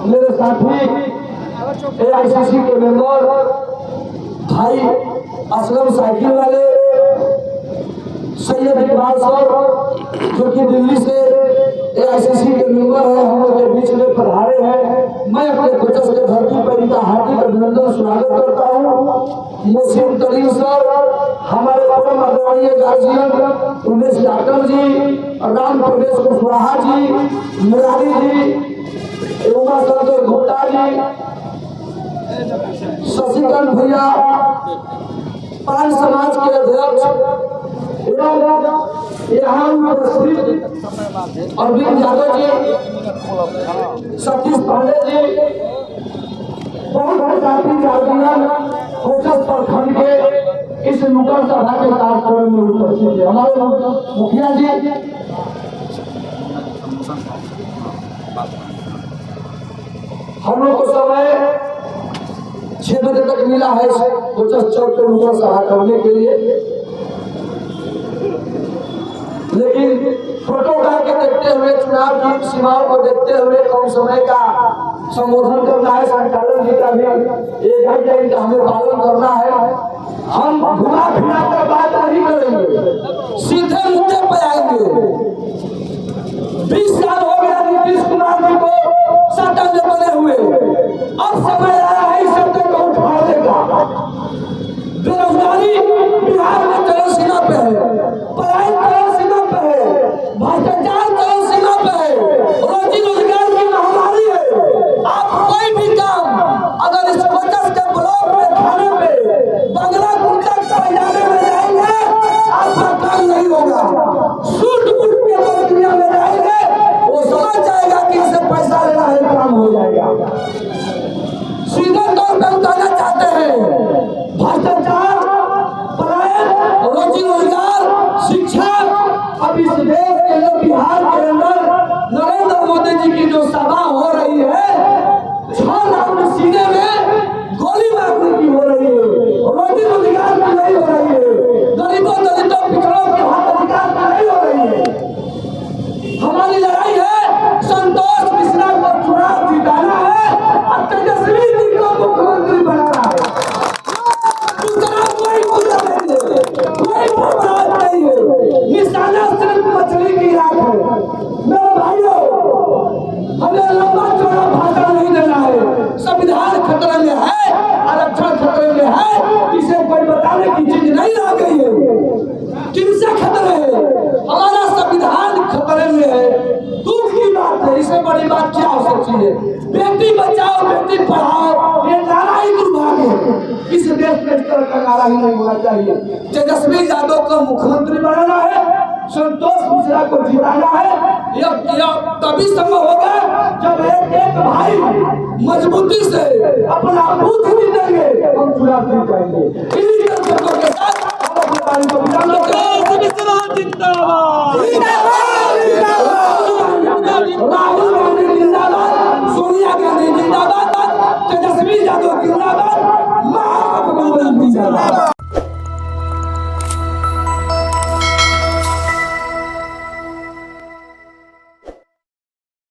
मेरे साथी AICC के मेंबर भाई असलम साइकिल वाले, सैयद इकबाल साहब जो कि दिल्ली से AICC के मेंबर है, हम लोग के बीच में पधारे हैं। मैं अपने कोचस के धरती पर इनका हार्दिक अभिनंदन स्वागत करता हूँ। मुस्लिम तरीन सर, हमारे परम आदरणीय गार्जियन उमेश यादव जी, राम प्रवेश कुशवाहा जी, मुरारी जी, उमा शंकर गुप्ता जी, शशिकांत भैया, पान समाज के अध्यक्ष यहाँ उपस्थित अरविंद यादव जी, सतीश पांडे जी, बहुत साथी गार्जियन कोचस प्रखंड के इस नुक्कड़ सभा के कार्यक्रम में उपस्थित है। हमारे मुखिया जी हम लोग को समय 6 बजे तक मिला है कोचस चौक पे नुक्कड़ सभा करने के लिए, लेकिन प्रोटोकॉल के देखते हुए, चुनाव की सीमाओं को देखते हुए कम समय का संबोधन करना है। संचालन जी का भी एक गाइडलाइन का हमें पालन करना है। हम घुमा फिरा कर बात नहीं करेंगे, सीधे मुद्दे पे आएंगे। 20 साल हो गया नीतीश कुमार जी को सत्ता में बने हुए, अब समय आया है इस सत्ता को उठाने का। बेरोजगारी बिहार में चरम सीमा पे है, पढ़ाई चरम सीमा पे है, भ्रष्टाचार चरम सीमा पे है, रोजी रोजगार की महामारी है। आप कोई भी काम अगर इस खतरे की चीज नहीं रह गई है। किनसे खतरे है? हमारा संविधान खतरे में है। दुख की बात है, इससे बड़ी बात क्या हो सकती है? बेटी बचाओ बेटी पढ़ाओ ये नारा ही दुर्भाग्य है। इस देश में इस तरह का नारा ही नहीं होना चाहिए। तेजस्वी यादव को मुख्यमंत्री बनाना है, संतोष मिश्रा को जिताना है। यह तभी संभव होगा जब एक भाई मजबूती से अपना बूथ जीतेंगे, हम चुनाव जीत जाएंगे। इन्हीं दर्शकों के साथ हम अपने पार्टी को जिताना।